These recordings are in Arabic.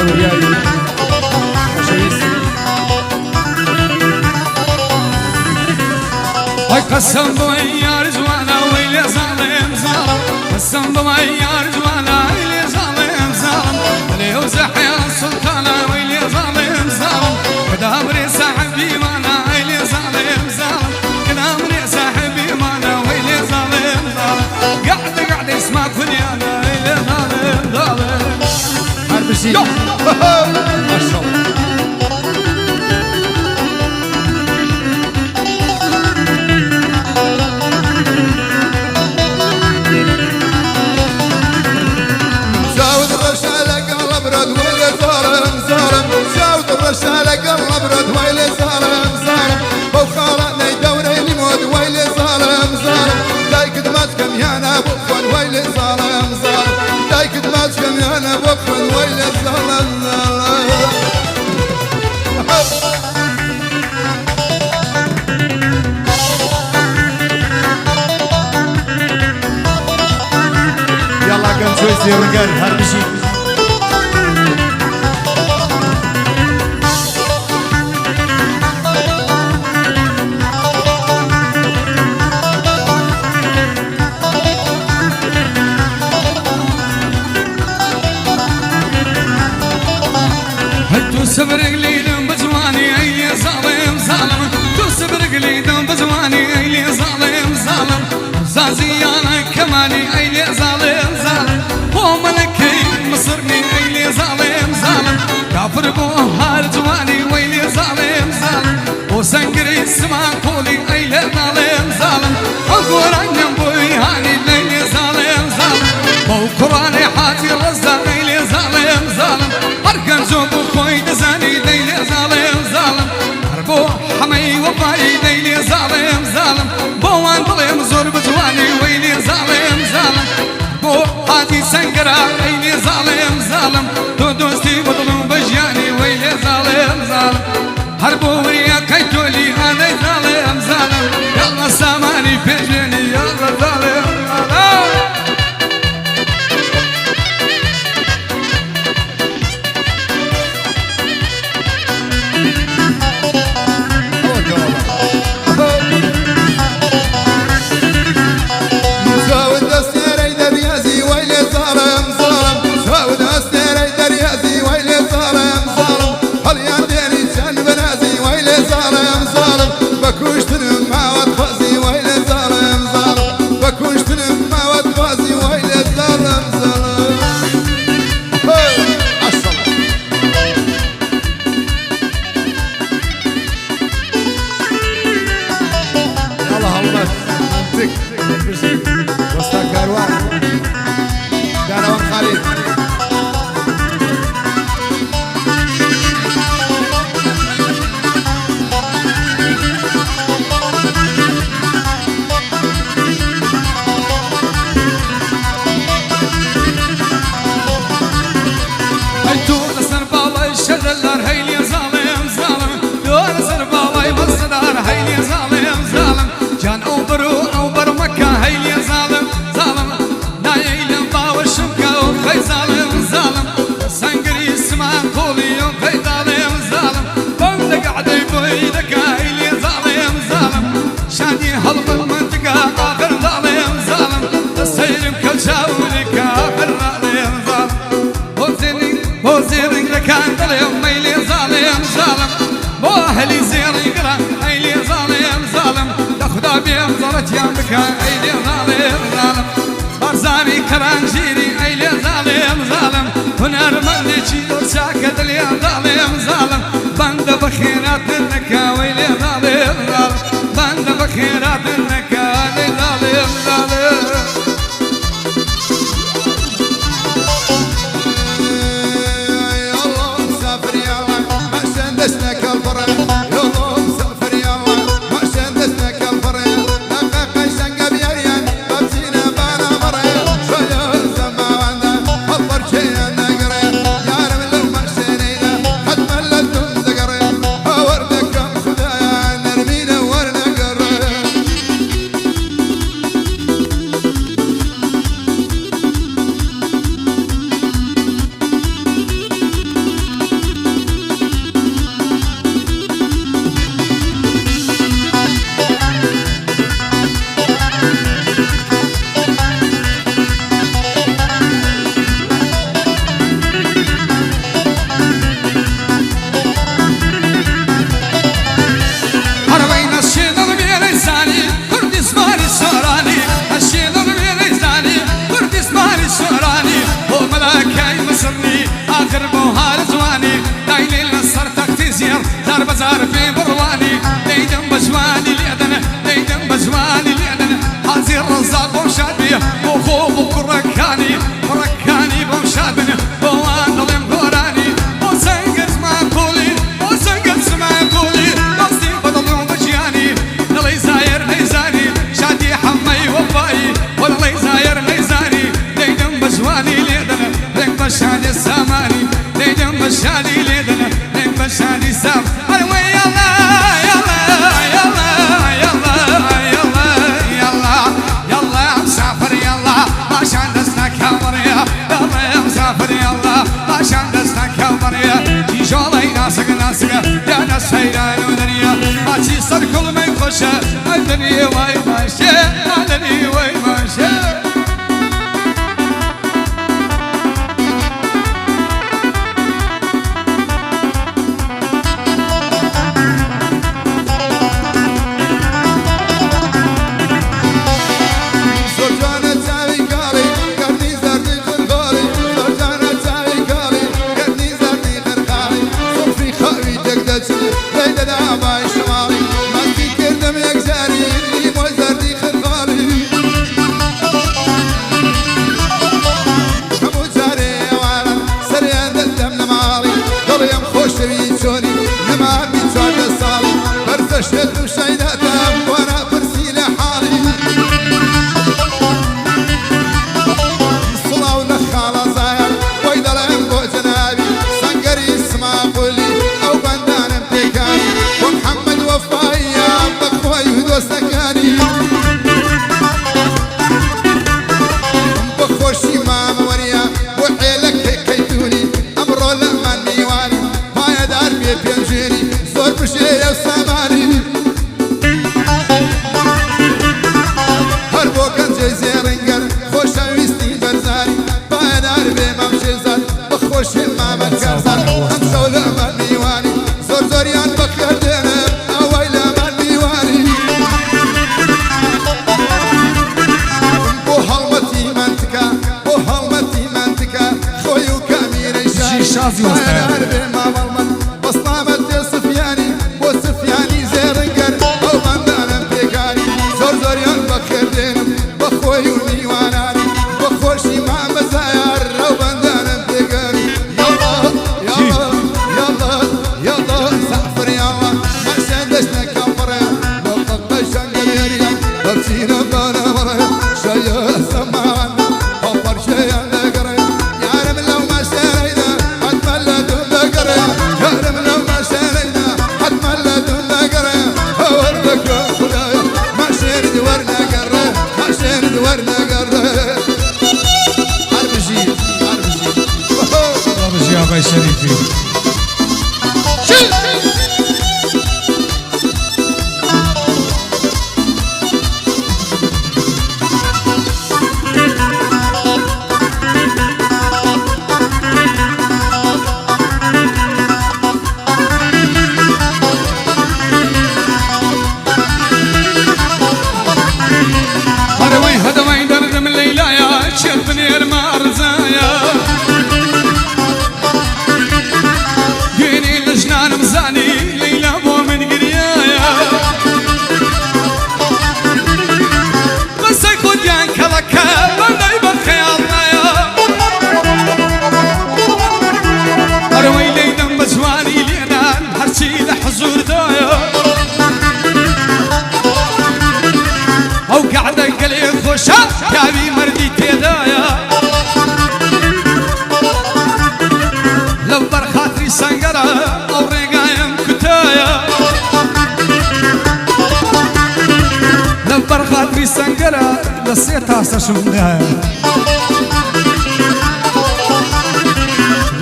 وياي قسم بوي يا رزوانا ويلي ظالم ظالم قسم بوي يا رزوانا ويلي ظالم ظالم اللي يوزح يا السلطانة ويلي ظالم ظالم كده أمري صاحبي وانا ويلي ظالم ظالم كده أمري صاحبي وانا ويلي ظالم ظالم قاعد اسمع كل انا ويلي ظالم ظالم حرب الشيء ما شاء الله الرشالة قلب رد ويلي ظالم ظالم بوخارتني دوري لمود ويلي ظالم ظالم دايك دمتكم يا انا بوخن ويلي ظالم ظالم دايك دمتكم يا انا بوخن ويلي ظالم ظالم يلا كم شوي يصير رجال هربشي توسب رجلي بجواني اي ظالم ظالم توسب رجلي بجواني اي ظالم ظالم زازي انا كماني اي ظالم ظالم وملكي مصرني اي ظالم ظالم كافر بوهار جواني ويلي ظالم ظالم وسنقري سما قولي اي ظالم ظالم وقران بوي هاني ليلي ظالم ظالم وقراني حاتي رزا اي ظالم ظالم اركن زوبو خوي دزاني ليلي ظالم ظالم اربو حمي وفاي ليلي ظالم ظالم بوان ظلم زور بجواني ويلي ظالم ظالم بو هاتي سنقرا ايلي ظالم ظالم تو دوستي بطلو بجياني ويلي ظالم ظالم هربو وريا كيتولي انا ظالم ظالم يلا ساماني بجني يلا ظالم ظالم ايلي ظالم ظالم برزامي كرانجيري ايلي ظالم ظالم هنر ملكي وساكت لي ظالم ظالم بند بخيرات النكا ويلي ظالم ظالم بند بخيرات النكا ويلي ظالم ظالم يلا مسافر يلا ما سندسنك الفرح خوشة عدني واي ماشي عدني واي ماشي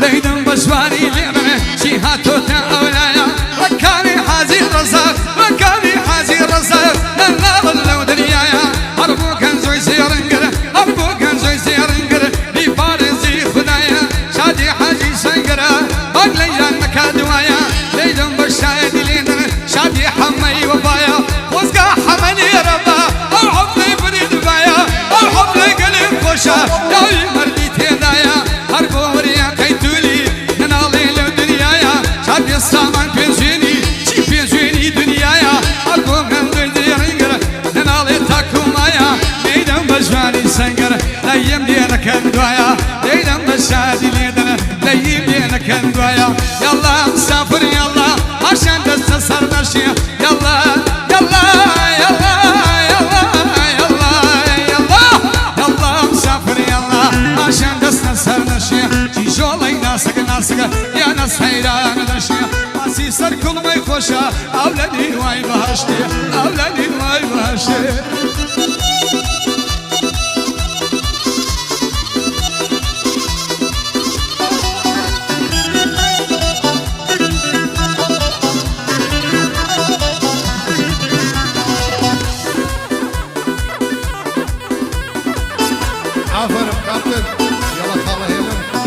ليدن بشواري ليمنه شيهاتو تاولايا مكاني حازي الرزاق مكاني حازي الرزاق نلا لو دنيايا اربو كان زوي سيرنقر اربو كان زوي سيرنقر لي فارزي خدايا شادي حاجي سنقر اغليا مكادوايا ليدن بشايد ليدن شادي حمي وبايا وزقا حمني ربا او حبلي بريد بايا او حبلي قلب خوشا داوي مردي تيدايا اربو وريا كيتولي ننالي لو دنيايا شادي السامان بيزيني شي بيزيني دنيايا اربو غندر ديرنقر ننالي تاكو مايا ليدن بشواني سنقر ليم لينا كندوايا ليدن بشادي ليدن ليم لينا كندوايا يلا مسافر يلا عشان تستسر نشيا يلا يلا يلا يلا يلا يلا يلا مسافر يلا عشان تستسر نشيا تيجولي ناسك ناسك يا ناس حيران نشيا عسي سر كل ما يخوشا أولادي واي بهشتي أولادي واي بهشتي عاتب يلا خاله هيلم